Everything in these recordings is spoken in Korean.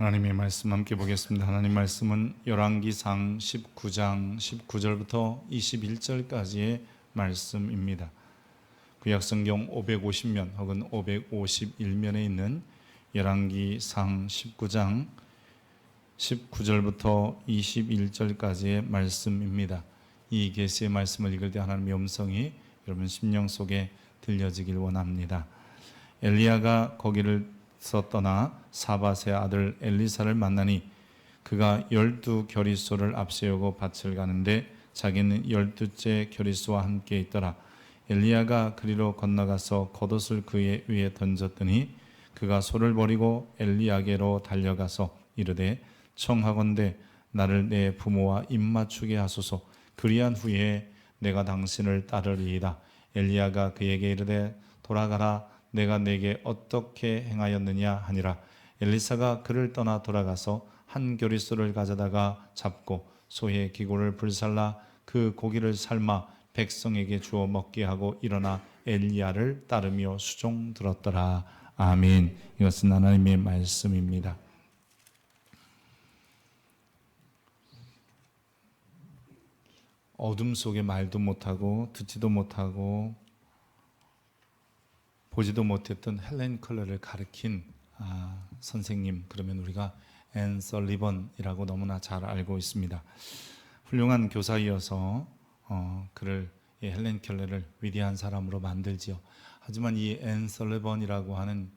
하나님의 말씀 함께 보겠습니다. 하나님 말씀은 열왕기상 19장 19절부터 21절까지의 말씀입니다. 구약성경 550면 혹은 551면에 있는 열왕기상 19장 19절부터 21절까지의 말씀입니다. 이 계시의 말씀을 읽을 때 하나님의 음성이 여러분 심령 속에 들려지길 원합니다. 엘리야가 거기를 떠나 사밧의 아들 엘리사를 만나니 그가 12겨리소를 앞세우고 밭을 가는데 자기는 12째 겨리소와 함께 있더라. 엘리야가 그리로 건너가서 겉옷을 그의 위에 던졌더니 그가 소를 버리고 엘리야게로 달려가서 이르되 청하건대 나를 내 부모와 입맞추게 하소서. 그리한 후에 내가 당신을 따르리이다. 엘리야가 그에게 이르되 돌아가라. 내가 내게 어떻게 행하였느냐 하니라. 엘리사가 그를 떠나 돌아가서 한 겨리소를 가져다가 잡고 소의 기고를 불살라 그 고기를 삶아 백성에게 주어 먹게 하고 일어나 엘리야를 따르며 수종 들었더라. 아멘. 이것은 하나님의 말씀입니다. 어둠 속에 말도 못하고 듣지도 못하고 보지도 못했던 헬렌 켈러를 가르친 선생님, 그러면 우리가 앤 설리번이라고 너무나 잘 알고 있습니다. 훌륭한 교사이어서 그를 헬렌 켈러를 위대한 사람으로 만들지요. 하지만 이 앤 설리번이라고 하는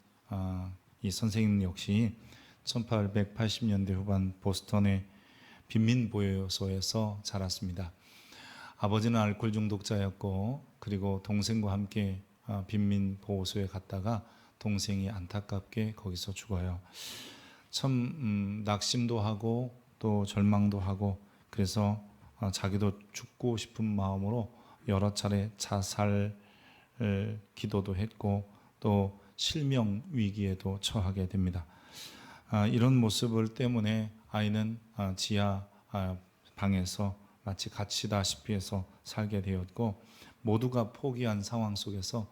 이 선생님 역시 1880년대 후반 보스턴의 빈민보호소에서 자랐습니다. 아버지는 알코올 중독자였고 그리고 동생과 함께 빈민보호소에 갔다가 동생이 안타깝게 거기서 죽어요. 참 낙심도 하고 또 절망도 하고 그래서 자기도 죽고 싶은 마음으로 여러 차례 자살 기도도 했고 또 실명 위기에도 처하게 됩니다. 이런 모습을 때문에 아이는 지하 방에서 마치 갇히다시피 해서 살게 되었고 모두가 포기한 상황 속에서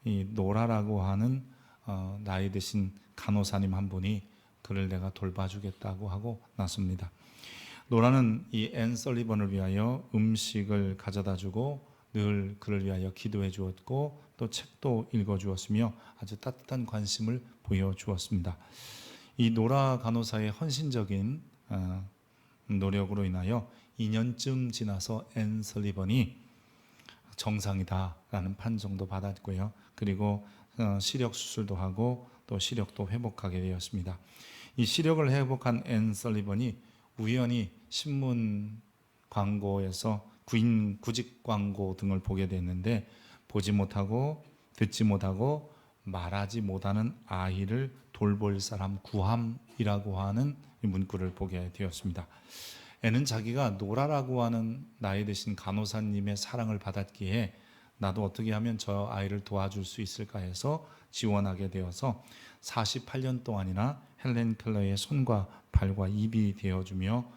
이 노라라고 하는 나이 드신 간호사님 한 분이 그를 내가 돌봐주겠다고 하고 나섭니다. 노라는 이 앤 설리번을 위하여 음식을 가져다 주고 늘 그를 위하여 기도해 주었고 또 책도 읽어 주었으며 아주 따뜻한 관심을 보여 주었습니다. 이 노라 간호사의 헌신적인 노력으로 인하여 2년쯤 지나서 앤 설리번이 정상이다라는 판정도 받았고요. 그리고 시력 수술도 하고 또 시력도 회복하게 되었습니다. 이 시력을 회복한 앤 설리번이 우연히 신문 광고에서 구직 광고 등을 보게 됐는데 보지 못하고 듣지 못하고 말하지 못하는 아이를 돌볼 사람 구함이라고 하는 문구를 보게 되었습니다. 애는 자기가 노라라고 하는 나이 드신 간호사님의 사랑을 받았기에 나도 어떻게 하면 저 아이를 도와줄 수 있을까 해서 지원하게 되어서 48년 동안이나 헬렌 켈러의 손과 발과 입이 되어주며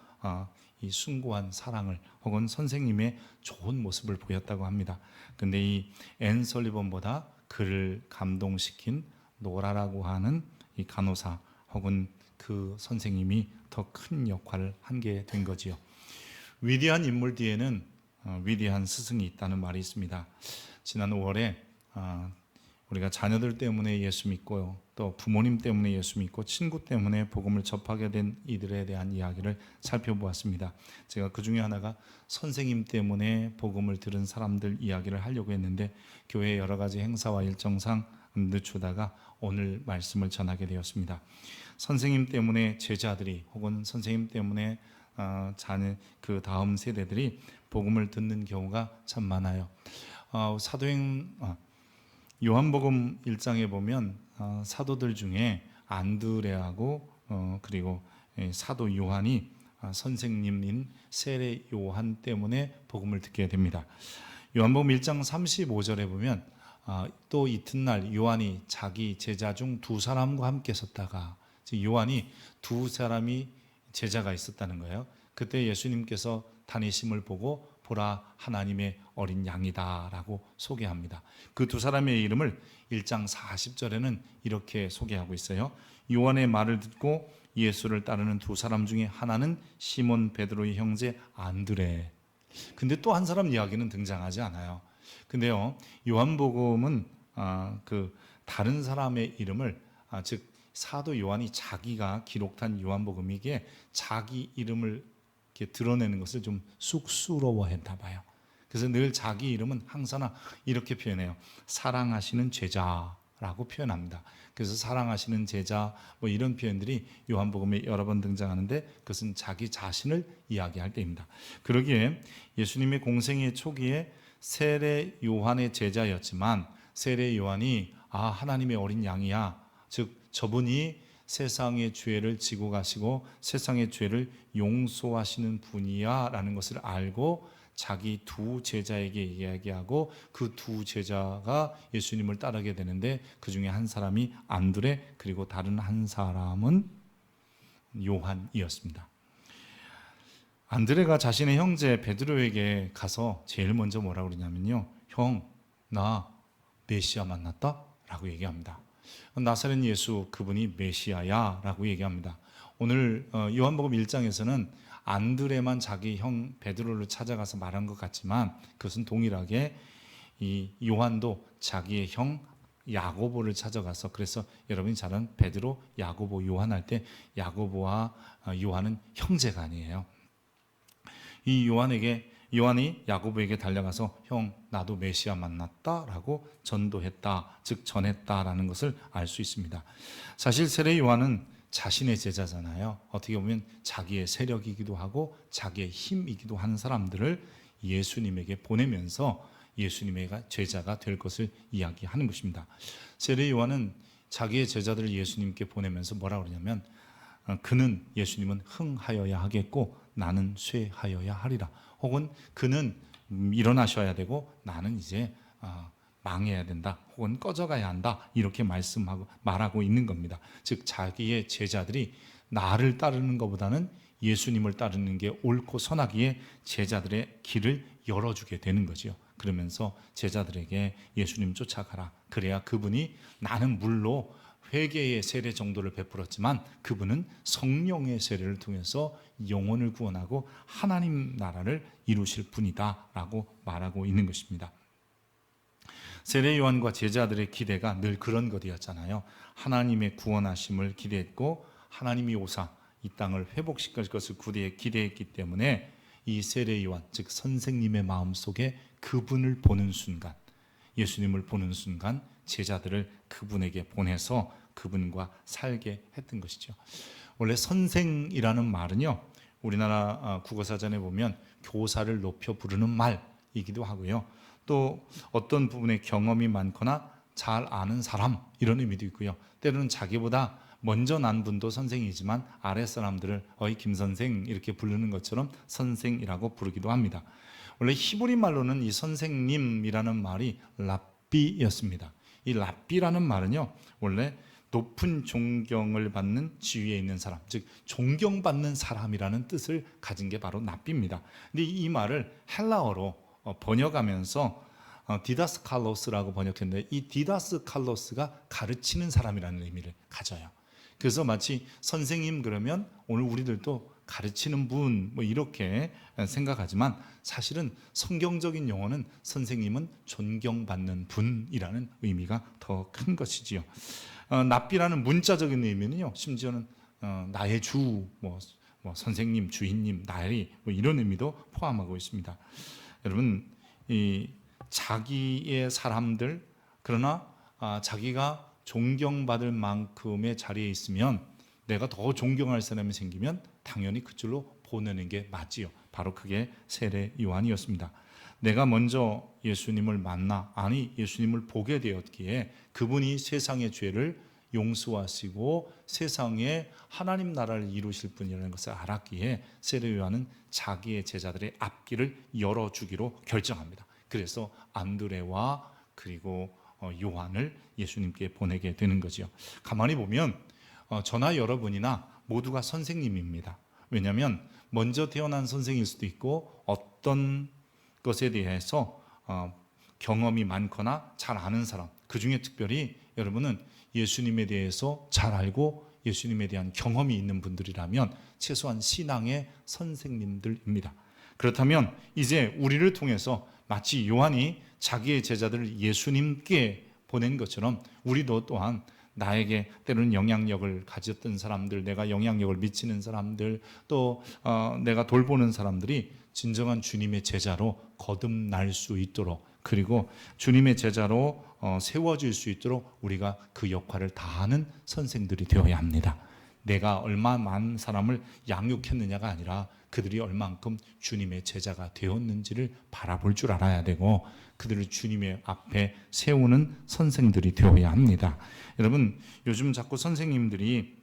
이 숭고한 사랑을 혹은 선생님의 좋은 모습을 보였다고 합니다. 근데 이 앤 설리번보다 그를 감동시킨 노라라고 하는 이 간호사 혹은 그 선생님이 더 큰 역할을 하게 된 거지요. 위대한 인물 뒤에는 위대한 스승이 있다는 말이 있습니다. 지난 5월에 우리가 자녀들 때문에 예수 믿고요, 또 부모님 때문에 예수 믿고 친구 때문에 복음을 접하게 된 이들에 대한 이야기를 살펴보았습니다. 제가 그 중에 하나가 선생님 때문에 복음을 들은 사람들 이야기를 하려고 했는데 교회 여러 가지 행사와 일정상 늦추다가 오늘 말씀을 전하게 되었습니다. 선생님 때문에 제자들이 혹은 선생님 때문에 자녀 그 다음 세대들이 복음을 듣는 경우가 참 많아요. 요한복음 1장에 보면 사도들 중에 안드레하고 그리고 사도 요한이 선생님인 세례 요한 때문에 복음을 듣게 됩니다. 요한복음 1장 35절에 보면 또 이튿날 요한이 자기 제자 중 두 사람과 함께 섰다가, 요한이 두 사람이 제자가 있었다는 거예요. 그때 예수님께서 다니심을 보고 보라 하나님의 어린 양이다 라고 소개합니다. 그 두 사람의 이름을 1장 40절에는 이렇게 소개하고 있어요. 요한의 말을 듣고 예수를 따르는 두 사람 중에 하나는 시몬 베드로의 형제 안드레. 근데 또 한 사람 이야기는 등장하지 않아요. 근데요, 요한복음은 그 다른 사람의 이름을 즉 사도 요한이 자기가 기록한 요한복음이기에 자기 이름을 이렇게 드러내는 것을 좀 쑥스러워했나 봐요. 그래서 늘 자기 이름은 항상 이렇게 표현해요. 사랑하시는 제자라고 표현합니다. 그래서 사랑하시는 제자 뭐 이런 표현들이 요한복음에 여러 번 등장하는데 그것은 자기 자신을 이야기할 때입니다. 그러기에 예수님의 공생의 초기에 세례 요한의 제자였지만 세례 요한이 하나님의 어린 양이야. 즉 저분이 세상의 죄를 지고 가시고 세상의 죄를 용서하시는 분이야 라는 것을 알고 자기 두 제자에게 이야기하고 그 두 제자가 예수님을 따르게 되는데 그 중에 한 사람이 안드레 그리고 다른 한 사람은 요한이었습니다. 안드레가 자신의 형제 베드로에게 가서 제일 먼저 뭐라고 그러냐면요, 형, 나 메시아 만났다 라고 얘기합니다. 나사렛 예수 그분이 메시아야 라고 얘기합니다. 오늘 요한복음 1장에서는 안드레만 자기 형 베드로를 찾아가서 말한 것 같지만 그것은 동일하게 이 요한도 자기의 형 야고보를 찾아가서, 그래서 여러분이 잘 아는 베드로, 야고보, 요한 할 때 야고보와 요한은 형제가 아니에요. 이 요한이 야고보에게 달려가서 형, 나도 메시아 만났다라고 전도했다, 즉 전했다라는 것을 알 수 있습니다. 사실 세례 요한은 자신의 제자잖아요. 어떻게 보면 자기의 세력이기도 하고 자기의 힘이기도 한 사람들을 예수님에게 보내면서 예수님의 제자가 될 것을 이야기하는 것입니다. 세례 요한은 자기의 제자들을 예수님께 보내면서 뭐라고 그러냐면 그는, 예수님은 흥하여야 하겠고 나는 쇠하여야 하리라. 혹은 그는 일어나셔야 되고 나는 이제 망해야 된다, 혹은 꺼져가야 한다, 이렇게 말하고 있는 겁니다. 즉 자기의 제자들이 나를 따르는 것보다는 예수님을 따르는 게 옳고 선하기에 제자들의 길을 열어주게 되는 거죠. 그러면서 제자들에게 예수님 쫓아가라. 그래야 그분이, 나는 물로 회개의 세례 정도를 베풀었지만 그분은 성령의 세례를 통해서 영혼을 구원하고 하나님 나라를 이루실 분이다 라고 말하고 있는 것입니다. 세례 요한과 제자들의 기대가 늘 그런 것이었잖아요. 하나님의 구원하심을 기대했고 하나님이 오사 이 땅을 회복시킬 것을 기대했기 때문에 이 세례 요한, 즉 선생님의 마음속에 그분을 보는 순간, 예수님을 보는 순간 제자들을 그분에게 보내서 그분과 살게 했던 것이죠. 원래 선생이라는 말은요, 우리나라 국어사전에 보면 교사를 높여 부르는 말이기도 하고요, 또 어떤 부분에 경험이 많거나 잘 아는 사람, 이런 의미도 있고요, 때로는 자기보다 먼저 난 분도 선생이지만 아랫 사람들을 어이 김선생 이렇게 부르는 것처럼 선생이라고 부르기도 합니다. 원래 히브리 말로는 이 선생님이라는 말이 랍비였습니다. 이 랍비라는 말은요, 원래 높은 존경을 받는 지위에 있는 사람, 즉 존경받는 사람이라는 뜻을 가진 게 바로 랍비입니다. 근데 이 말을 헬라어로 번역하면서 디다스칼로스라고 번역했는데, 이 디다스칼로스가 가르치는 사람이라는 의미를 가져요. 그래서 마치 선생님 그러면 오늘 우리들도 가르치는 분 뭐 이렇게 생각하지만 사실은 성경적인 용어는 선생님은 존경받는 분이라는 의미가 더 큰 것이지요. 랍비라는 문자적인 의미는요, 심지어는 나의 주, 뭐 선생님, 주인님, 나리 뭐 이런 의미도 포함하고 있습니다. 여러분, 이 자기의 사람들, 그러나 자기가 존경받을 만큼의 자리에 있으면, 내가 더 존경할 사람이 생기면 당연히 그쪽으로 보내는 게 맞지요. 바로 그게 세례 요한이었습니다. 내가 먼저 예수님을 예수님을 보게 되었기에 그분이 세상의 죄를 용서하시고 세상에 하나님 나라를 이루실 분이라는 것을 알았기에 세례 요한은 자기의 제자들의 앞길을 열어주기로 결정합니다. 그래서 안드레와 그리고 요한을 예수님께 보내게 되는 거죠. 가만히 보면 저나 여러분이나 모두가 선생님입니다. 왜냐하면 먼저 태어난 선생일 수도 있고 어떤 것에 대해서 경험이 많거나 잘 아는 사람, 그 중에 특별히 여러분은 예수님에 대해서 잘 알고 예수님에 대한 경험이 있는 분들이라면 최소한 신앙의 선생님들입니다. 그렇다면 이제 우리를 통해서 마치 요한이 자기의 제자들을 예수님께 보낸 것처럼 우리도 또한 나에게 때로는 영향력을 가졌던 사람들, 내가 영향력을 미치는 사람들, 또 내가 돌보는 사람들이 진정한 주님의 제자로 거듭날 수 있도록, 그리고 주님의 제자로 세워질 수 있도록 우리가 그 역할을 다하는 선생들이 되어야 합니다. 내가 얼마 많은 사람을 양육했느냐가 아니라 그들이 얼만큼 주님의 제자가 되었는지를 바라볼 줄 알아야 되고, 그들을 주님의 앞에 세우는 선생들이 되어야 합니다. 여러분, 요즘 자꾸 선생님들이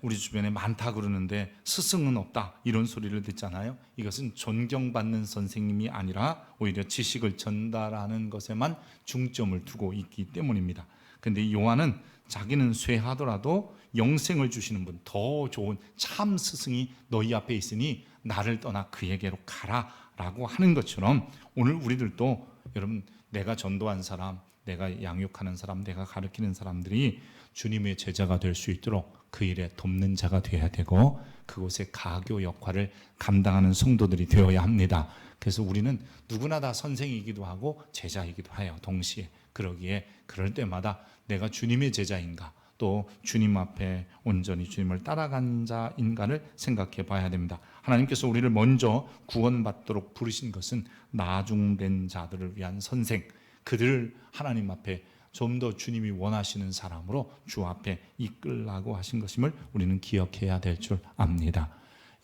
우리 주변에 많다 그러는데 스승은 없다 이런 소리를 듣잖아요. 이것은 존경받는 선생님이 아니라 오히려 지식을 전달하는 것에만 중점을 두고 있기 때문입니다. 그런데 요한은 자기는 쇠하더라도 영생을 주시는 분, 더 좋은 참 스승이 너희 앞에 있으니 나를 떠나 그에게로 가라 라고 하는 것처럼, 오늘 우리들도 여러분, 내가 전도한 사람, 내가 양육하는 사람, 내가 가르치는 사람들이 주님의 제자가 될 수 있도록 그 일에 돕는 자가 되어야 되고, 그곳의 가교 역할을 감당하는 성도들이 되어야 합니다. 그래서 우리는 누구나 다 선생이기도 하고 제자이기도 해요, 동시에. 그러기에 그럴 때마다 내가 주님의 제자인가, 또 주님 앞에 온전히 주님을 따라간 자인가를 생각해 봐야 됩니다. 하나님께서 우리를 먼저 구원받도록 부르신 것은 나중된 자들을 위한 선생, 그들을 하나님 앞에 좀 더 주님이 원하시는 사람으로 주 앞에 이끌라고 하신 것임을 우리는 기억해야 될 줄 압니다.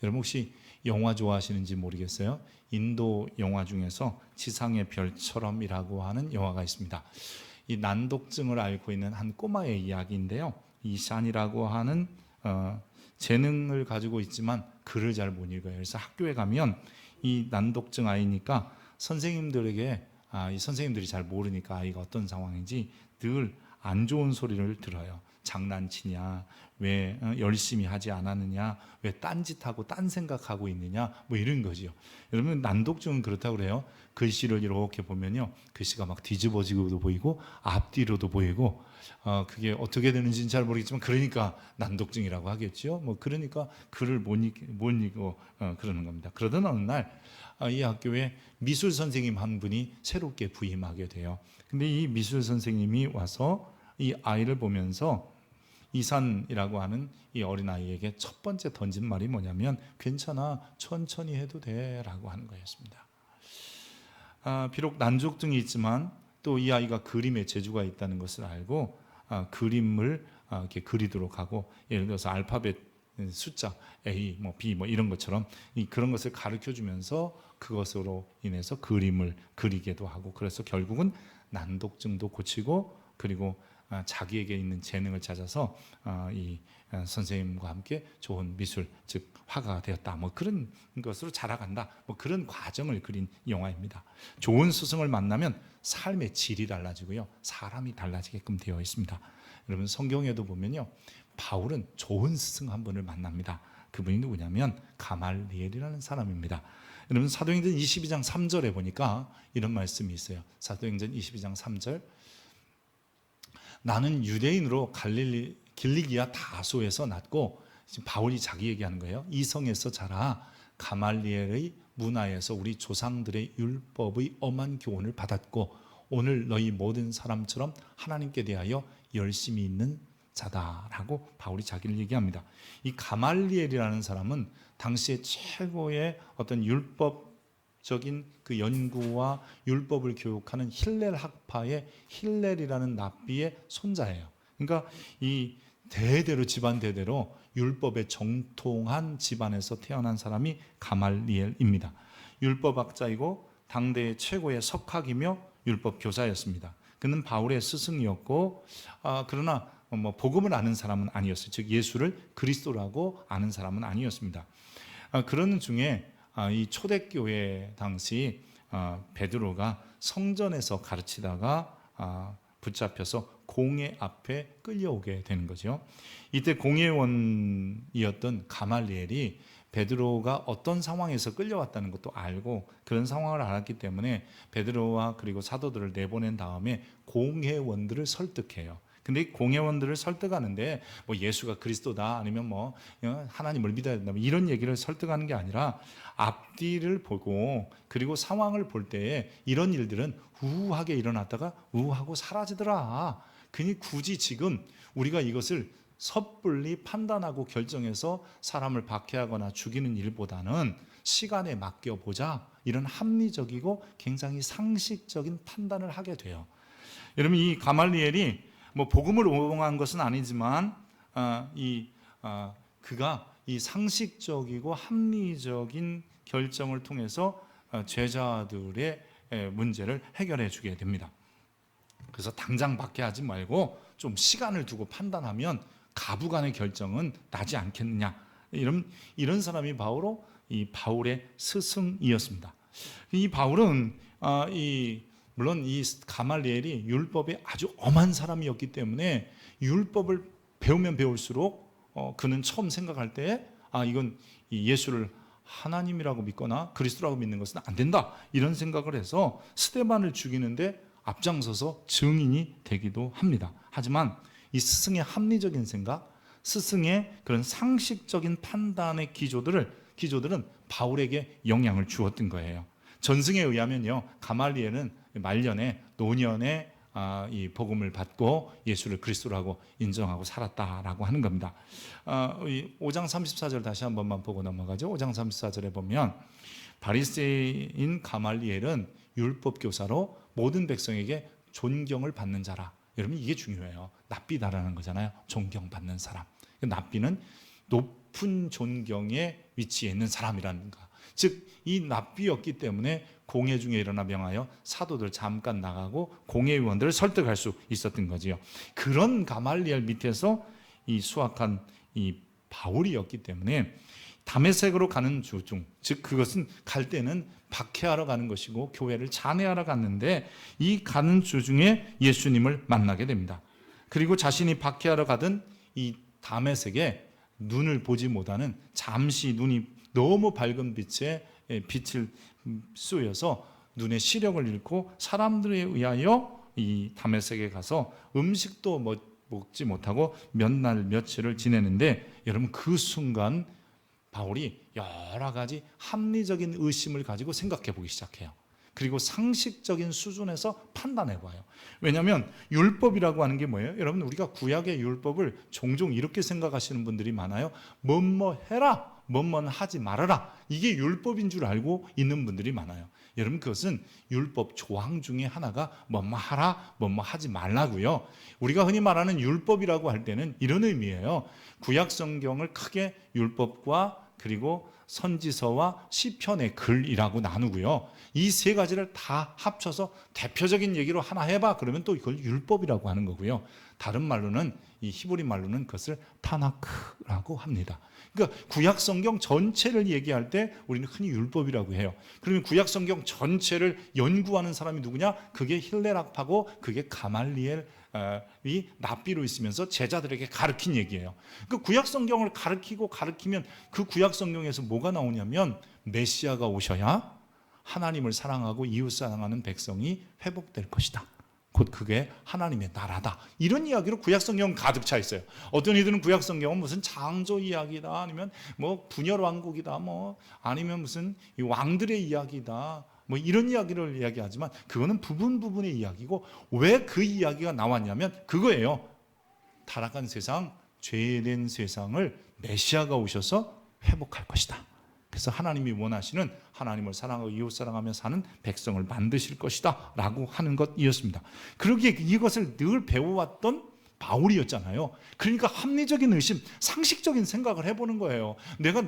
여러분, 혹시 영화 좋아하시는지 모르겠어요. 인도 영화 중에서 지상의 별처럼이라고 하는 영화가 있습니다. 이 난독증을 앓고 있는 한 꼬마의 이야기인데요. 이 샨이라고 하는 재능을 가지고 있지만 글을 잘 못 읽어요. 그래서 학교에 가면 이 난독증 아이니까 선생님들에게 이 선생님들이 잘 모르니까 아이가 어떤 상황인지 늘 안 좋은 소리를 들어요. 장난치냐, 왜 열심히 하지 않았느냐, 왜 딴짓하고 딴 생각하고 있느냐, 뭐 이런 거죠. 여러분, 난독증은 그렇다고 그래요. 글씨를 이렇게 보면요, 글씨가 막 뒤집어지고도 보이고 앞뒤로도 보이고, 그게 어떻게 되는지는 잘 모르겠지만 그러니까 난독증이라고 하겠죠. 뭐 그러니까 글을 못 읽고 그러는 겁니다. 그러던 어느 날 이 학교에 미술 선생님 한 분이 새롭게 부임하게 돼요. 근데 이 미술 선생님이 와서 이 아이를 보면서 이산이라고 하는 이 어린아이에게 첫 번째 던진 말이 뭐냐면, 괜찮아, 천천히 해도 돼 라고 하는 거였습니다. 비록 난족증이 있지만 또 이 아이가 그림에 재주가 있다는 것을 알고 그림을 이렇게 그리도록 하고, 예를 들어서 알파벳 숫자 A, 뭐 B, 뭐 이런 것처럼 그런 것을 가르쳐 주면서 그것으로 인해서 그림을 그리게도 하고, 그래서 결국은 난독증도 고치고, 그리고 자기에게 있는 재능을 찾아서 이 선생님과 함께 좋은 미술, 즉 화가가 되었다, 뭐 그런 것으로 자라간다, 뭐 그런 과정을 그린 영화입니다. 좋은 스승을 만나면 삶의 질이 달라지고요, 사람이 달라지게끔 되어 있습니다. 여러분, 성경에도 보면요, 바울은 좋은 스승 한 분을 만납니다. 그분이 누구냐면 가말리엘이라는 사람입니다. 여러분, 사도행전 22장 3절에 보니까 이런 말씀이 있어요. 사도행전 22장 3절, 나는 유대인으로 길리기아 다소에서 났고, 지금 바울이 자기 얘기하는 거예요. 이 성에서 자라 가말리엘의 문화에서 우리 조상들의 율법의 엄한 교훈을 받았고, 오늘 너희 모든 사람처럼 하나님께 대하여 열심히 있는 자다라고 바울이 자기를 얘기합니다. 이 가말리엘이라는 사람은 당시에 최고의 어떤 율법적인 그 연구와 율법을 교육하는 힐렐 학파의 힐렐이라는 랍비의 손자예요. 그러니까 이 대대로, 집안 대대로 율법에 정통한 집안에서 태어난 사람이 가말리엘입니다. 율법학자이고 당대의 최고의 석학이며 율법 교사였습니다. 그는 바울의 스승이었고, 그러나 뭐 복음을 아는 사람은 아니었어요. 즉 예수를 그리스도라고 아는 사람은 아니었습니다. 그런 중에 이 초대교회 당시 베드로가 성전에서 가르치다가 붙잡혀서 공회 앞에 끌려오게 되는 거죠. 이때 공회원이었던 가말리엘이 베드로가 어떤 상황에서 끌려왔다는 것도 알고, 그런 상황을 알았기 때문에 베드로와 그리고 사도들을 내보낸 다음에 공회원들을 설득해요. 근데 공회원들을 설득하는데 뭐 예수가 그리스도다 아니면 뭐 하나님을 믿어야 된다 이런 얘기를 설득하는 게 아니라 앞뒤를 보고 그리고 상황을 볼 때에 이런 일들은 우하게 일어났다가 우하고 사라지더라. 그니 굳이 지금 우리가 이것을 섣불리 판단하고 결정해서 사람을 박해하거나 죽이는 일보다는 시간에 맡겨보자, 이런 합리적이고 굉장히 상식적인 판단을 하게 돼요. 여러분, 이 가말리엘이 뭐 복음을 오봉한 것은 아니지만 그가 이 상식적이고 합리적인 결정을 통해서 제자들의 문제를 해결해 주게 됩니다. 그래서 당장 박해하지 말고 좀 시간을 두고 판단하면 가부간의 결정은 나지 않겠느냐, 이런 사람이 바로 이 바울의 스승이었습니다. 이 바울은 물론 이 가말리엘이 율법에 아주 엄한 사람이었기 때문에 율법을 배우면 배울수록 그는 처음 생각할 때 이건 예수를 하나님이라고 믿거나 그리스도라고 믿는 것은 안 된다, 이런 생각을 해서 스데반을 죽이는데 앞장서서 증인이 되기도 합니다. 하지만 이 스승의 합리적인 생각, 스승의 그런 상식적인 판단의 기조들은 바울에게 영향을 주었던 거예요. 전승에 의하면요, 가말리엘은 말년에 노년에 이 복음을 받고 예수를 그리스도라고 인정하고 살았다라고 하는 겁니다. 5장 34절 다시 한 번만 보고 넘어가죠. 5장 34절에 보면 바리새인 가말리엘은 율법 교사로 모든 백성에게 존경을 받는 자라. 여러분, 이게 중요해요. 납비다라는 거잖아요. 존경받는 사람. 납비는 높은 존경의 위치에 있는 사람이라는 거. 즉, 이 납비였기 때문에 공회 중에 일어나 명하여 사도들 잠깐 나가고 공회의원들을 설득할 수 있었던 거지요. 그런 가말리엘 밑에서 이 수학한 이 바울이었기 때문에 다메섹으로 가는 중, 즉 그것은 갈 때는 박해하러 가는 것이고 교회를 잔해하러 갔는데 이 가는 중에 예수님을 만나게 됩니다. 그리고 자신이 박해하러 가던 이 다메섹에 눈을 보지 못하는, 잠시 눈이 너무 밝은 빛에 빛을 쏘여서 눈의 시력을 잃고 사람들에 의하여 이 다메섹에 가서 음식도 먹지 못하고 몇 날 며칠을 지내는데, 여러분, 그 순간 바울이 여러 가지 합리적인 의심을 가지고 생각해 보기 시작해요. 그리고 상식적인 수준에서 판단해 봐요. 왜냐하면 율법이라고 하는 게 뭐예요? 여러분, 우리가 구약의 율법을 종종 이렇게 생각하시는 분들이 많아요. 뭐뭐 해라, 뭐뭐 하지 말아라, 이게 율법인 줄 알고 있는 분들이 많아요. 여러분, 그것은 율법 조항 중에 하나가 뭐뭐 하라, 뭐뭐 하지 말라고요. 우리가 흔히 말하는 율법이라고 할 때는 이런 의미예요. 구약 성경을 크게 율법과 그리고 선지서와 시편의 글이라고 나누고요. 이 세 가지를 다 합쳐서 대표적인 얘기로 하나 해봐, 그러면 또 이걸 율법이라고 하는 거고요. 다른 말로는, 이 히브리 말로는 그것을 타나크라고 합니다. 그러니까 구약 성경 전체를 얘기할 때 우리는 흔히 율법이라고 해요. 그러면 구약 성경 전체를 연구하는 사람이 누구냐? 그게 힐레락파고 그게 가말리엘이 납비로 있으면서 제자들에게 가르친 얘기예요. 그 구약 성경을 가르치면 그 구약 성경에서 뭐가 나오냐면 메시아가 오셔야 하나님을 사랑하고 이웃 사랑하는 백성이 회복될 것이다. 곧 그게 하나님의 나라다. 이런 이야기로 구약성경 가득 차 있어요. 어떤 이들은 구약성경은 무슨 창조 이야기다, 아니면 뭐 분열 왕국이다, 뭐 아니면 무슨 왕들의 이야기다, 뭐 이런 이야기를 이야기하지만 그거는 부분의 이야기고, 왜 그 이야기가 나왔냐면 그거예요. 타락한 세상, 죄된 세상을 메시아가 오셔서 회복할 것이다. 그래서 하나님이 원하시는 하나님을 사랑하고 이웃 사랑하며 사는 백성을 만드실 것이다 라고 하는 것이었습니다. 그러기에 이것을 늘 배워왔던 바울이었잖아요. 그러니까 합리적인 의심, 상식적인 생각을 해보는 거예요. 내가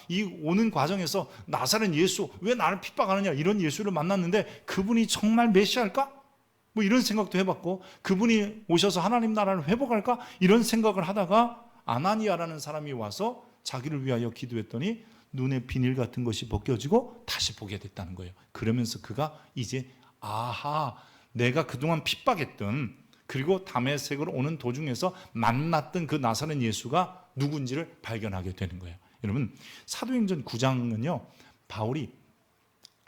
이 오는 과정에서 나사렛 예수, 왜 나를 핍박하느냐, 이런 예수를 만났는데 그분이 정말 메시아일까? 뭐 이런 생각도 해봤고, 그분이 오셔서 하나님 나라를 회복할까? 이런 생각을 하다가 아나니아라는 사람이 와서 자기를 위하여 기도했더니 눈에 비닐 같은 것이 벗겨지고 다시 보게 됐다는 거예요. 그러면서 그가 이제 내가 그동안 핍박했던, 그리고 다메섹으로 오는 도중에서 만났던 그 나사렛 예수가 누군지를 발견하게 되는 거예요. 여러분, 사도행전 9장은요, 바울이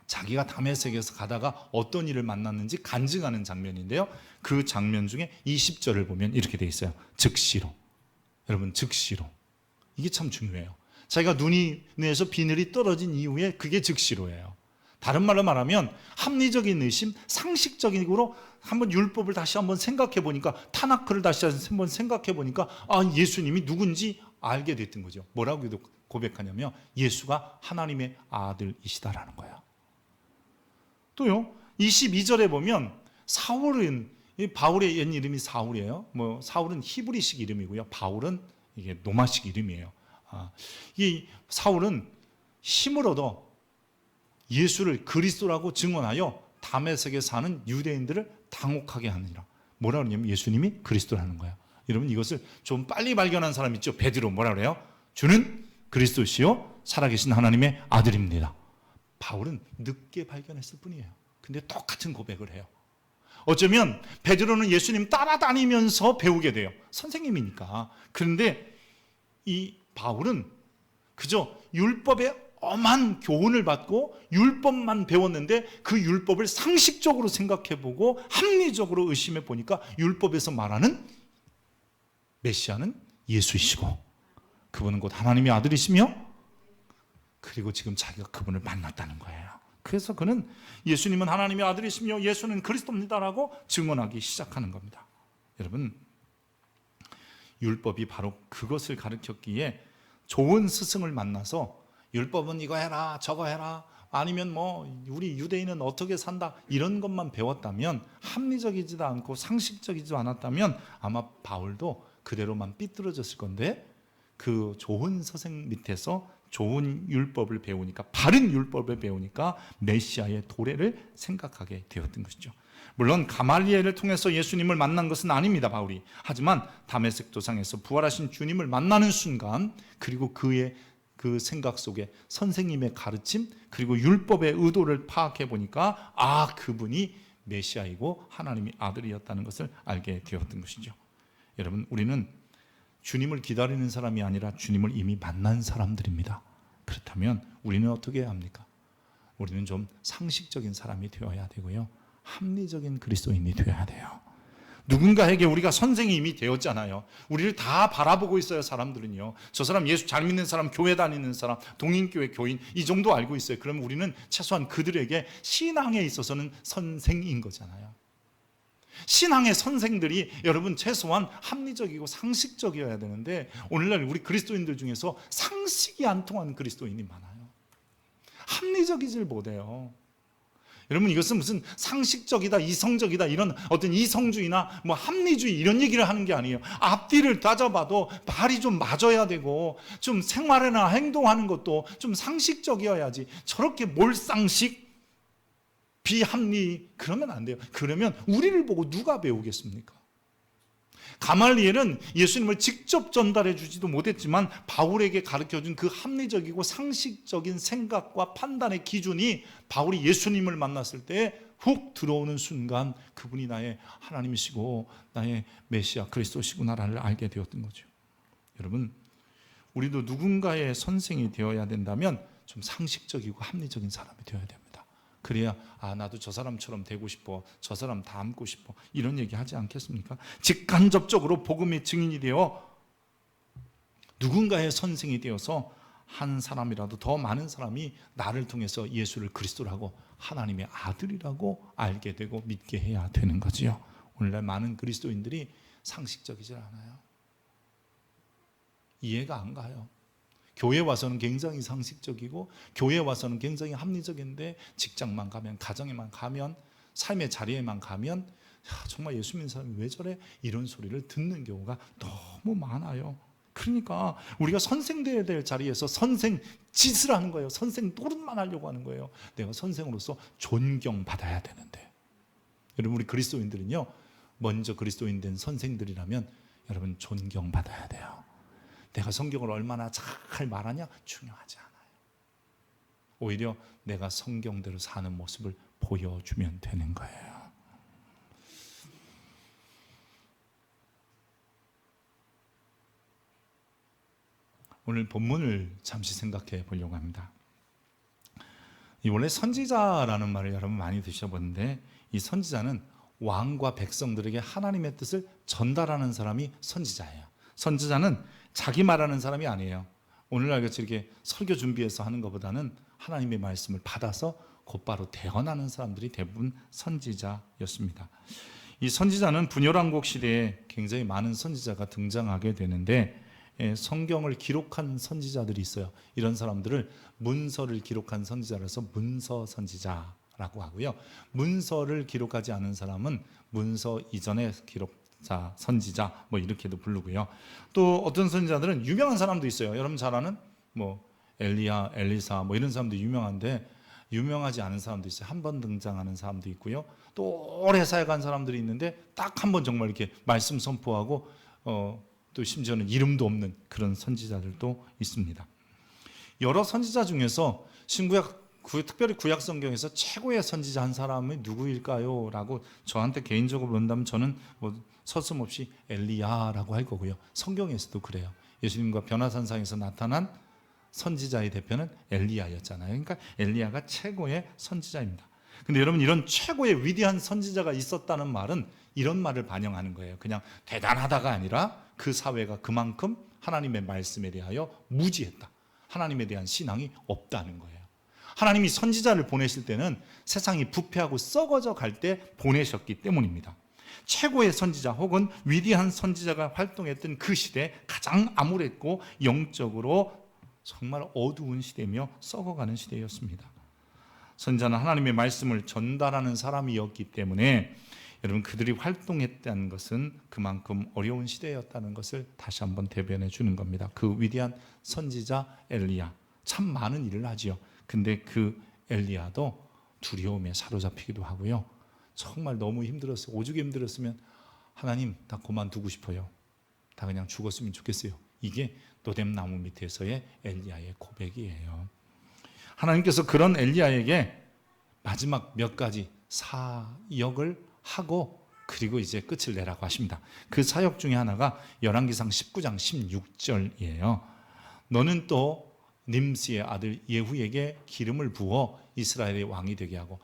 자기가 다메섹에서 가다가 어떤 일을 만났는지 간증하는 장면인데요. 그 장면 중에 20절을 보면 이렇게 돼 있어요. 즉시로. 여러분, 즉시로. 이게 참 중요해요. 자기가 눈에서 비늘이 떨어진 이후에 그게 즉시로예요. 다른 말로 말하면 합리적인 의심, 상식적으로 한번 율법을 다시 한번 생각해 보니까, 타나크를 다시 한번 생각해 보니까 예수님이 누군지 알게 됐던 거죠. 뭐라고 고백하냐면 예수가 하나님의 아들이시다라는 거예요. 또요, 22절에 보면 사울은, 바울의 옛 이름이 사울이에요. 사울은 히브리식 이름이고요. 바울은 이게 로마식 이름이에요. 이 사울은 힘을 얻어 예수를 그리스도라고 증언하여 다메섹에 사는 유대인들을 당혹하게 하느니라. 뭐라 그러냐면 예수님이 그리스도라는 거예요. 여러분, 이것을 좀 빨리 발견한 사람 있죠? 베드로 뭐라 그래요? 주는 그리스도시요 살아계신 하나님의 아들입니다. 바울은 늦게 발견했을 뿐이에요. 근데 똑같은 고백을 해요. 어쩌면 베드로는 예수님 따라다니면서 배우게 돼요. 선생님이니까. 그런데 이 바울은 그저 율법의 엄한 교훈을 받고 율법만 배웠는데 그 율법을 상식적으로 생각해보고 합리적으로 의심해 보니까 율법에서 말하는 메시아는 예수이시고 그분은 곧 하나님의 아들이시며 그리고 지금 자기가 그분을 만났다는 거예요. 그래서 그는 예수님은 하나님의 아들이시며 예수는 그리스도입니다라고 증언하기 시작하는 겁니다. 여러분, 율법이 바로 그것을 가르쳤기에 좋은 스승을 만나서 율법은 이거 해라 저거 해라 아니면 우리 유대인은 어떻게 산다 이런 것만 배웠다면, 합리적이지도 않고 상식적이지도 않았다면 아마 바울도 그대로만 삐뚤어졌을 건데, 그 좋은 선생 밑에서 좋은 율법을 배우니까, 바른 율법을 배우니까 메시아의 도래를 생각하게 되었던 것이죠. 물론 가말리엘을 통해서 예수님을 만난 것은 아닙니다, 바울이. 하지만 다메섹 도상에서 부활하신 주님을 만나는 순간, 그리고 그의 그 생각 속에 선생님의 가르침 그리고 율법의 의도를 파악해 보니까 그분이 메시아이고 하나님의 아들이었다는 것을 알게 되었던 것이죠. 여러분, 우리는 주님을 기다리는 사람이 아니라 주님을 이미 만난 사람들입니다. 그렇다면 우리는 어떻게 해야 합니까? 우리는 좀 상식적인 사람이 되어야 되고요, 합리적인 그리스도인이 되어야 돼요. 누군가에게 우리가 선생이 이미 되었잖아요. 우리를 다 바라보고 있어요. 사람들은요, 저 사람 예수 잘 믿는 사람, 교회 다니는 사람, 동인교회 교인 이 정도 알고 있어요. 그러면 우리는 최소한 그들에게 신앙에 있어서는 선생인 거잖아요. 신앙의 선생들이 여러분 최소한 합리적이고 상식적이어야 되는데, 오늘날 우리 그리스도인들 중에서 상식이 안 통하는 그리스도인이 많아요. 합리적이질 못해요. 여러분, 이것은 무슨 상식적이다 이성적이다 이런 어떤 이성주의나 합리주의 이런 얘기를 하는 게 아니에요. 앞뒤를 따져봐도 말이 좀 맞아야 되고, 좀 생활이나 행동하는 것도 좀 상식적이어야지, 저렇게 몰상식 비합리 그러면 안 돼요. 그러면 우리를 보고 누가 배우겠습니까? 가말리엘은 예수님을 직접 전달해 주지도 못했지만 바울에게 가르쳐준 그 합리적이고 상식적인 생각과 판단의 기준이 바울이 예수님을 만났을 때 훅 들어오는 순간 그분이 나의 하나님이시고 나의 메시아 그리스도시구나를 알게 되었던 거죠. 여러분, 우리도 누군가의 선생이 되어야 된다면 좀 상식적이고 합리적인 사람이 되어야 됩니다. 그래야 나도 저 사람처럼 되고 싶어, 저 사람 닮고 싶어 이런 얘기 하지 않겠습니까? 직간접적으로 복음의 증인이 되어 누군가의 선생이 되어서 한 사람이라도 더 많은 사람이 나를 통해서 예수를 그리스도라고 하나님의 아들이라고 알게 되고 믿게 해야 되는 거지요. 오늘날 많은 그리스도인들이 상식적이질 않아요. 이해가 안 가요. 교회 와서는 굉장히 상식적이고 교회 와서는 굉장히 합리적인데, 직장만 가면, 가정에만 가면, 삶의 자리에만 가면 정말 예수 믿는 사람이 왜 저래? 이런 소리를 듣는 경우가 너무 많아요. 그러니까 우리가 선생 되어야 될 자리에서 선생 짓을 하는 거예요. 선생 노릇만 하려고 하는 거예요. 내가 선생으로서 존경받아야 되는데, 여러분, 우리 그리스도인들은요, 먼저 그리스도인 된 선생들이라면 여러분 존경받아야 돼요. 내가 성경을 얼마나 잘 말하냐 중요하지 않아요. 오히려 내가 성경대로 사는 모습을 보여주면 되는 거예요. 오늘 본문을 잠시 생각해 보려고 합니다. 이 원래 선지자라는 말을 여러분 많이 드셔보는데, 이 선지자는 왕과 백성들에게 하나님의 뜻을 전달하는 사람이 선지자예요. 선지자는 자기 말하는 사람이 아니에요. 오늘날같이 이렇게 설교 준비해서 하는 것보다는 하나님의 말씀을 받아서 곧바로 대언하는 사람들이 대부분 선지자였습니다. 이 선지자는 분열왕국 시대에 굉장히 많은 선지자가 등장하게 되는데, 성경을 기록한 선지자들이 있어요. 이런 사람들을 문서를 기록한 선지자라서 문서 선지자라고 하고요. 문서를 기록하지 않은 사람은 문서 이전의 기록자, 선지자 뭐 이렇게도 부르고요. 또 어떤 선지자들은 유명한 사람도 있어요. 여러분 잘 아는 뭐 엘리야, 엘리사 뭐 이런 사람도 유명한데, 유명하지 않은 사람도 있어요. 한 번 등장하는 사람도 있고요. 또 오래 사역한 사람들이 있는데 딱 한 번 정말 이렇게 말씀 선포하고 또 심지어는 이름도 없는 그런 선지자들도 있습니다. 여러 선지자 중에서 신구약, 특별히 구약 성경에서 최고의 선지자 한 사람이 누구일까요? 라고 저한테 개인적으로 물은다면 저는 뭐 서슴없이 엘리야라고 할 거고요. 성경에서도 그래요. 예수님과 변화산상에서 나타난 선지자의 대표는 엘리야였잖아요. 그러니까 엘리야가 최고의 선지자입니다. 근데 여러분, 이런 최고의 위대한 선지자가 있었다는 말은 이런 말을 반영하는 거예요. 그냥 대단하다가 아니라 그 사회가 그만큼 하나님의 말씀에 대하여 무지했다. 하나님에 대한 신앙이 없다는 거예요. 하나님이 선지자를 보내실 때는 세상이 부패하고 썩어져 갈 때 보내셨기 때문입니다. 최고의 선지자 혹은 위대한 선지자가 활동했던 그 시대, 가장 암울했고 영적으로 정말 어두운 시대며 썩어가는 시대였습니다. 선지자는 하나님의 말씀을 전달하는 사람이었기 때문에 여러분, 그들이 활동했다는 것은 그만큼 어려운 시대였다는 것을 다시 한번 대변해 주는 겁니다. 그 위대한 선지자 엘리야, 참 많은 일을 하지요. 근데 그 엘리야도 두려움에 사로잡히기도 하고요. 정말 너무 힘들었어요. 오죽 힘들었으면 하나님, 다 그만두고 싶어요. 다 그냥 죽었으면 좋겠어요. 이게 노뎀나무 밑에서의 엘리야의 고백이에요. 하나님께서 그런 엘리야에게 마지막 몇 가지 사역을 하고 그리고 이제 끝을 내라고 하십니다. 그 사역 중에 하나가 열왕기상 19장 16절이에요. 너는 또 님스의 아들 예후에게 기름을 부어 이스라엘의 왕이 되게 하고,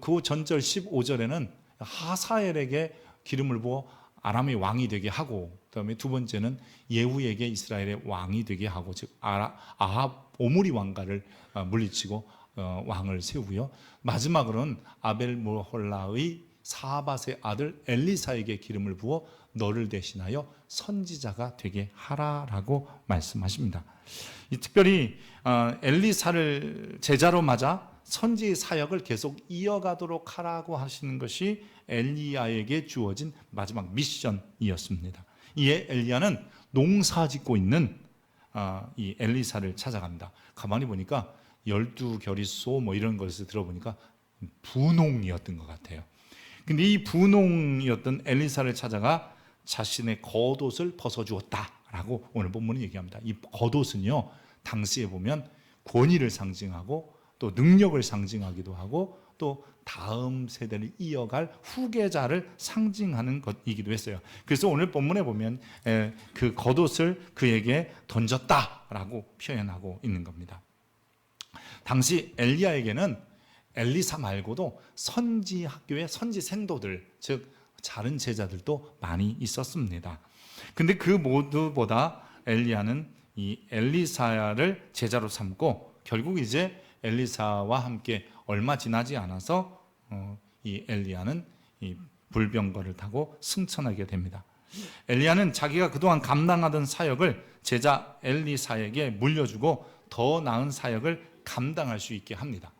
그 전절 15절에는 하사엘에게 기름을 부어 아람의 왕이 되게 하고, 그다음에 두 번째는 예후에게 이스라엘의 왕이 되게 하고, 즉 아합 오므리 왕가를 물리치고 왕을 세우고요. 마지막으로는 아벨몰홀라의 사밧의 아들 엘리사에게 기름을 부어 너를 대신하여 선지자가 되게 하라라고 말씀하십니다. 특별히 엘리사를 제자로 맞아 선지 사역을 계속 이어가도록 하라고 하시는 것이 엘리야에게 주어진 마지막 미션이었습니다. 이에 엘리야는 농사 짓고 있는 이 엘리사를 찾아갑니다. 가만히 보니까 12겨릿소 뭐 이런 것을 들어보니까 분홍이었던 것 같아요. 근데 이 분홍이었던 엘리사를 찾아가 자신의 겉옷을 벗어주었다라고 오늘 본문은 얘기합니다. 이 겉옷은요, 당시에 보면 권위를 상징하고 또 능력을 상징하기도 하고 또 다음 세대를 이어갈 후계자를 상징하는 것이기도 했어요. 그래서 오늘 본문에 보면 그 겉옷을 그에게 던졌다라고 표현하고 있는 겁니다. 당시 엘리야에게는 엘리사 말고도 선지 학교의 선지 생도들, 즉 다른 제자들도 많이 있었습니다. 근데 그 모두보다 엘리야는 이 엘리사를 제자로 삼고 결국 이제 엘리사와 함께 얼마 지나지 않아서 이 엘리야는 이 불병거를 타고 승천하게 됩니다. 엘리야는 자기가 그동안 감당하던 사역을 제자 엘리사에게 물려주고 더 나은 사역을 감당할 수 있게 합니다.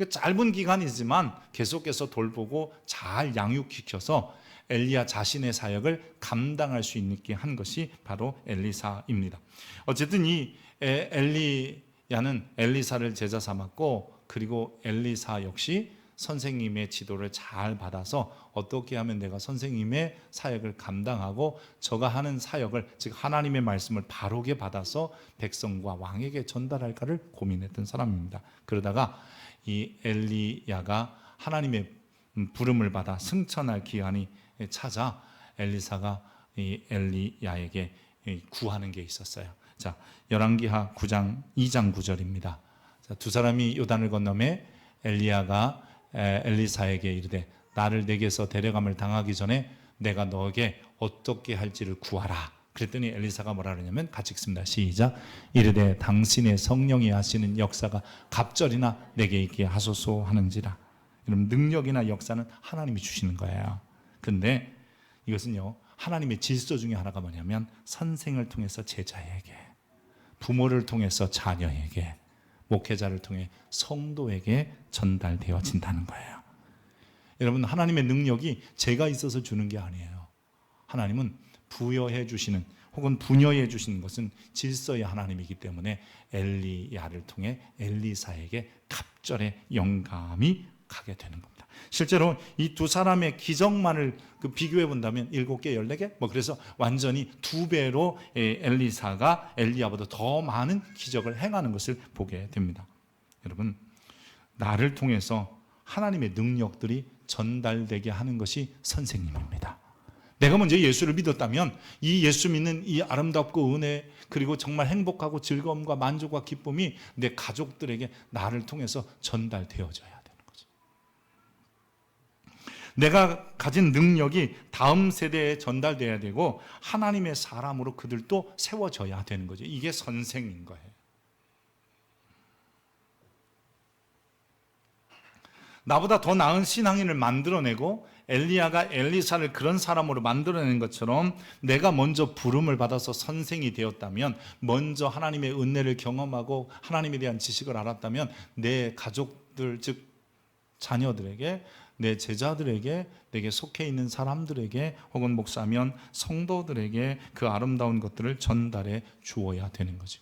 짧은 기간이지만 계속해서 돌보고 잘 양육시켜서 엘리야 자신의 사역을 감당할 수 있게 한 것이 바로 엘리사입니다. 어쨌든 이 엘리야는 엘리사를 제자 삼았고, 그리고 엘리사 역시 선생님의 지도를 잘 받아서 어떻게 하면 내가 선생님의 사역을 감당하고 저가 하는 사역을, 즉 하나님의 말씀을 바르게 받아서 백성과 왕에게 전달할까를 고민했던 사람입니다. 그러다가 이 엘리야가 하나님의 부름을 받아 승천할 기한이 찾아 엘리사가 이 엘리야에게 구하는 게 있었어요. 자, 열왕기하 9장 2장 9절입니다. 자, 두 사람이 요단을 건너매 엘리야가 엘리사에게 이르되 나를 내게서 데려감을 당하기 전에 내가 너에게 어떻게 할지를 구하라. 그랬더니 엘리사가 뭐라 그러냐면 같이 읽습니다. 시작. 이르되 당신의 성령이 하시는 역사가 갑절이나 내게 있게 하소서 하는지라. 여러분, 능력이나 역사는 하나님이 주시는 거예요. 근데 이것은요, 하나님의 질서 중에 하나가 뭐냐면 선생을 통해서 제자에게, 부모를 통해서 자녀에게, 목회자를 통해 성도에게 전달되어진다는 거예요. 여러분, 하나님의 능력이 제가 있어서 주는 게 아니에요. 하나님은 부여해 주시는 혹은 분여해 주시는 것은 질서의 하나님이기 때문에 엘리야를 통해 엘리사에게 갑절의 영감이 가게 되는 겁니다. 실제로 이 두 사람의 기적만을 비교해 본다면 7개, 14개? 그래서 완전히 2배로 엘리사가 엘리야보다 더 많은 기적을 행하는 것을 보게 됩니다. 여러분, 나를 통해서 하나님의 능력들이 전달되게 하는 것이 선생님입니다. 내가 먼저 예수를 믿었다면 이 예수 믿는 이 아름답고 은혜, 그리고 정말 행복하고 즐거움과 만족과 기쁨이 내 가족들에게 나를 통해서 전달되어져야 되는 거죠. 내가 가진 능력이 다음 세대에 전달돼야 되고 하나님의 사람으로 그들도 세워져야 되는 거죠. 이게 선생인 거예요. 나보다 더 나은 신앙인을 만들어내고 엘리야가 엘리사를 그런 사람으로 만들어낸 것처럼 내가 먼저 부름을 받아서 선생이 되었다면, 먼저 하나님의 은혜를 경험하고 하나님에 대한 지식을 알았다면 내 가족들, 즉 자녀들에게, 내 제자들에게, 내게 속해 있는 사람들에게, 혹은 목사면 성도들에게 그 아름다운 것들을 전달해 주어야 되는 거죠.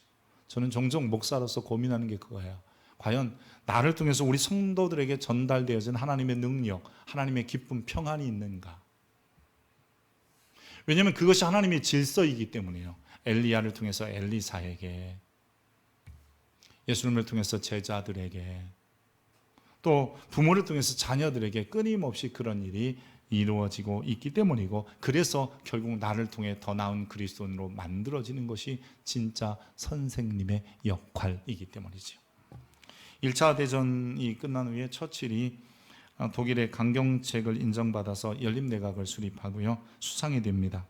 저는 종종 목사로서 고민하는 게 그거예요. 과연 나를 통해서 우리 성도들에게 전달되어진 하나님의 능력, 하나님의 기쁨, 평안이 있는가? 왜냐하면 그것이 하나님의 질서이기 때문이에요. 엘리야를 통해서 엘리사에게, 예수님을 통해서 제자들에게, 또 부모를 통해서 자녀들에게 끊임없이 그런 일이 이루어지고 있기 때문이고, 그래서 결국 나를 통해 더 나은 그리스도인으로 만들어지는 것이 진짜 선생님의 역할이기 때문이죠. 1차 대전이 끝난 후에 처칠이 독일의 강경책을 인정받아서 연립내각을 수립하고요, 수상이 됩니다.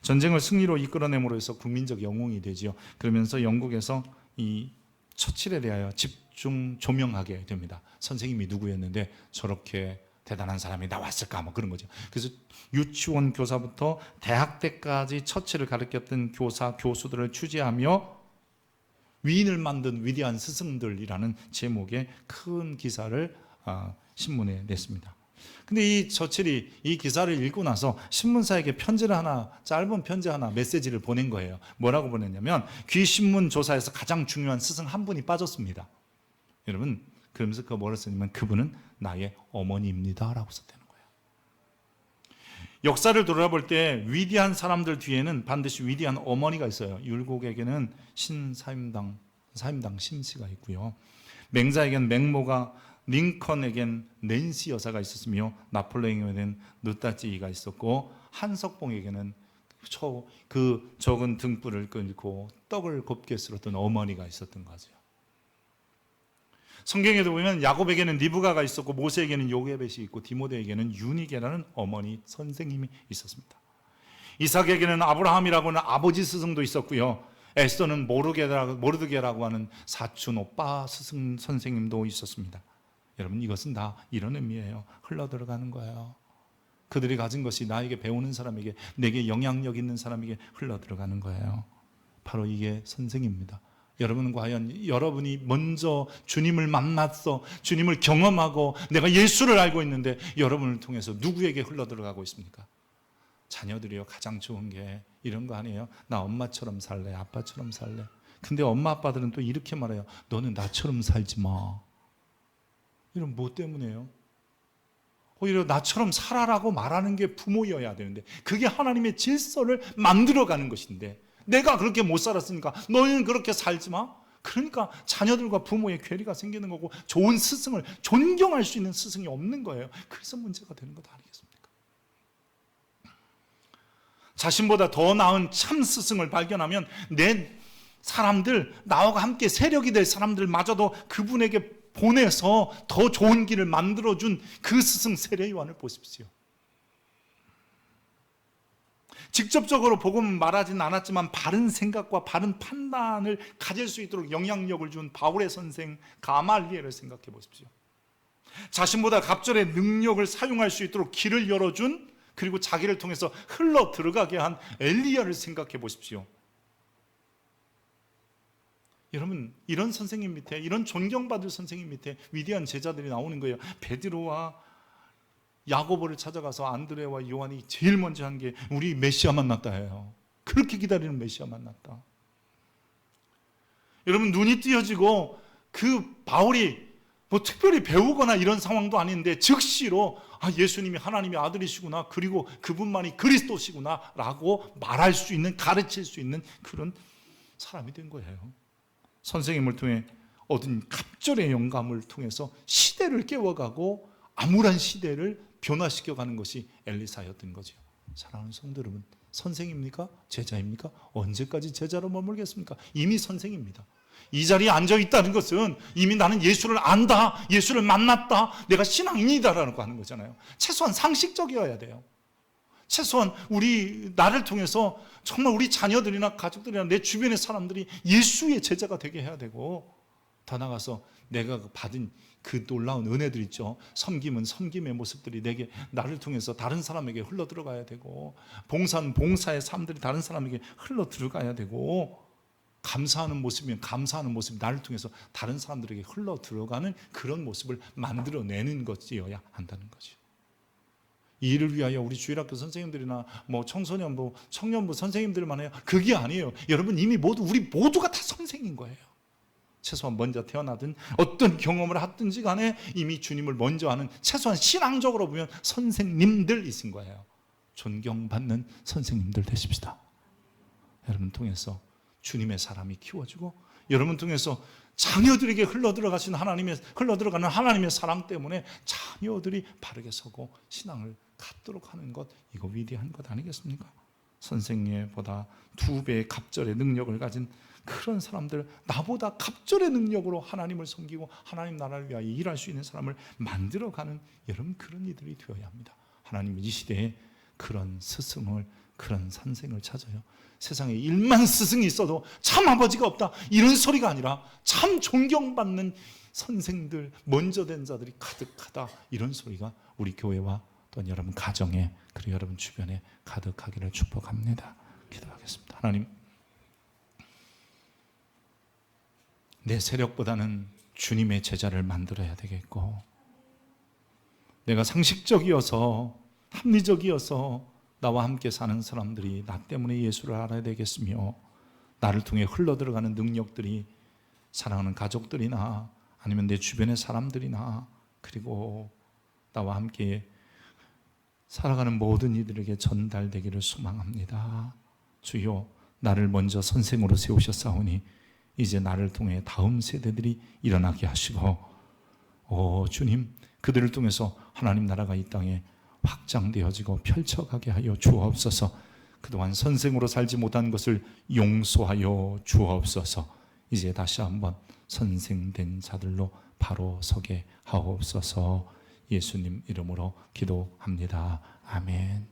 전쟁을 승리로 이끌어냄으로 해서 국민적 영웅이 되지요. 그러면서 영국에서 이 처칠에 대하여 집중 조명하게 됩니다. 선생님이 누구였는데 저렇게 대단한 사람이 나왔을까, 그런 거죠. 그래서 유치원 교사부터 대학 때까지 처칠을 가르쳤던 교사, 교수들을 취재하며 위인을 만든 위대한 스승들이라는 제목의 큰 기사를 신문에 냈습니다. 근데 이 처칠이 이 기사를 읽고 나서 신문사에게 편지를 하나, 짧은 편지 하나, 메시지를 보낸 거예요. 뭐라고 보냈냐면, 귀신문 조사에서 가장 중요한 스승 한 분이 빠졌습니다. 여러분, 그러면서 그거 뭐라 썼냐면, 그분은 나의 어머니입니다 라고 썼다는 거예요. 역사를 돌아볼 때 위대한 사람들 뒤에는 반드시 위대한 어머니가 있어요. 율곡에게는 사임당 심씨가 있고요, 맹자에게는 맹모가, 링컨에겐 낸시 여사가 있었으며, 나폴레옹에게는 느타찌가 있었고, 한석봉에게는 그 적은 등불을 끌고 떡을 곱게 쓸었던 어머니가 있었던 거죠. 성경에도 보면 야곱에게는 리브가가 있었고, 모세에게는 요게벳이 있고, 디모데에게는 유니게라는 어머니 선생님이 있었습니다. 이삭에게는 아브라함이라고 하는 아버지 스승도 있었고요, 에스더는 모르드게라고 하는 사촌 오빠 스승 선생님도 있었습니다. 여러분, 이것은 다 이런 의미예요. 흘러들어가는 거예요. 그들이 가진 것이 나에게 배우는 사람에게, 내게 영향력 있는 사람에게 흘러들어가는 거예요. 바로 이게 선생입니다. 여러분은 과연 여러분이 먼저 주님을 만났어, 주님을 경험하고 내가 예수를 알고 있는데 여러분을 통해서 누구에게 흘러들어가고 있습니까? 자녀들이요, 가장 좋은 게 이런 거 아니에요? 나 엄마처럼 살래, 아빠처럼 살래. 근데 엄마 아빠들은 또 이렇게 말해요. 너는 나처럼 살지 마. 이런 뭐 때문에요? 오히려 나처럼 살아라고 말하는 게 부모여야 되는데, 그게 하나님의 질서를 만들어가는 것인데, 내가 그렇게 못 살았으니까 너희는 그렇게 살지 마. 그러니까 자녀들과 부모의 괴리가 생기는 거고, 좋은 스승을 존경할 수 있는 스승이 없는 거예요. 그래서 문제가 되는 것 아니겠습니까? 자신보다 더 나은 참 스승을 발견하면 내 사람들, 나와 함께 세력이 될 사람들마저도 그분에게 보내서 더 좋은 길을 만들어준 그 스승 세례 요한을 보십시오. 직접적으로 복음은 말하진 않았지만 바른 생각과 바른 판단을 가질 수 있도록 영향력을 준 바울의 선생 가말리엘을 생각해 보십시오. 자신보다 갑절의 능력을 사용할 수 있도록 길을 열어준, 그리고 자기를 통해서 흘러 들어가게 한 엘리야를 생각해 보십시오. 여러분, 이런 선생님 밑에, 이런 존경받을 선생님 밑에 위대한 제자들이 나오는 거예요. 베드로와 야고보를 찾아가서 안드레와 요한이 제일 먼저 한 게 우리 메시아 만났다 해요. 그렇게 기다리는 메시아 만났다. 여러분, 눈이 띄어지고 그 바울이 뭐 특별히 배우거나 이런 상황도 아닌데 즉시로 예수님이 하나님의 아들이시구나, 그리고 그분만이 그리스도시구나 라고 말할 수 있는, 가르칠 수 있는 그런 사람이 된 거예요. 선생님을 통해 얻은 갑절의 영감을 통해서 시대를 깨워가고 암울한 시대를 변화시켜가는 것이 엘리사였던 거죠. 사랑하는 성도 여러분, 선생입니까? 제자입니까? 언제까지 제자로 머물겠습니까? 이미 선생입니다. 이 자리에 앉아있다는 것은 이미 나는 예수를 안다, 예수를 만났다, 내가 신앙인이다라고 하는 거잖아요. 최소한 상식적이어야 돼요. 최소한 나를 통해서 정말 우리 자녀들이나 가족들이나 내 주변의 사람들이 예수의 제자가 되게 해야 되고, 더 나아가서 내가 받은 그 놀라운 은혜들 있죠. 섬김은 섬김의 모습들이 나를 통해서 다른 사람에게 흘러 들어가야 되고, 봉사는 봉사의 삶들이 다른 사람에게 흘러 들어가야 되고, 감사하는 모습이면 감사하는 모습이 나를 통해서 다른 사람들에게 흘러 들어가는 그런 모습을 만들어내는 것이어야 한다는 거죠. 이 일을 위하여 우리 주일학교 선생님들이나 청소년부, 청년부 선생님들만 해요. 그게 아니에요. 여러분, 이미 우리 모두가 다 선생인 거예요. 최소한 먼저 태어나든 어떤 경험을 하든지 간에 이미 주님을 먼저 아는, 최소한 신앙적으로 보면 선생님들이신 거예요. 존경받는 선생님들 되십시다. 여러분 통해서 주님의 사람이 키워지고, 여러분 통해서 자녀들에게 흘러들어가는 하나님의 사랑 때문에 자녀들이 바르게 서고 신앙을 갖도록 하는 것, 이거 위대한 것 아니겠습니까? 선생님보다 2배의 갑절의 능력을 가진 그런 사람들, 나보다 갑절의 능력으로 하나님을 섬기고 하나님 나라를 위하여 일할 수 있는 사람을 만들어가는, 여러분 그런 이들이 되어야 합니다. 하나님은 이 시대에 그런 스승을, 그런 선생을 찾아요. 세상에 1만 스승이 있어도 참 아버지가 없다, 이런 소리가 아니라 참 존경받는 선생들, 먼저 된 자들이 가득하다, 이런 소리가 우리 교회와 또 여러분 가정에, 그리고 여러분 주변에 가득하기를 축복합니다. 기도하겠습니다. 하나님, 내 세력보다는 주님의 제자를 만들어야 되겠고, 내가 상식적이어서 합리적이어서 나와 함께 사는 사람들이 나 때문에 예수를 알아야 되겠으며, 나를 통해 흘러들어가는 능력들이 사랑하는 가족들이나 아니면 내 주변의 사람들이나 그리고 나와 함께 살아가는 모든 이들에게 전달되기를 소망합니다. 주여, 나를 먼저 선생으로 세우셨사오니 이제 나를 통해 다음 세대들이 일어나게 하시고, 주님, 그들을 통해서 하나님 나라가 이 땅에 확장되어지고 펼쳐가게 하여 주옵소서. 그동안 선생으로 살지 못한 것을 용서하여 주옵소서. 이제 다시 한번 선생된 자들로 바로 서게 하옵소서. 예수님 이름으로 기도합니다. 아멘.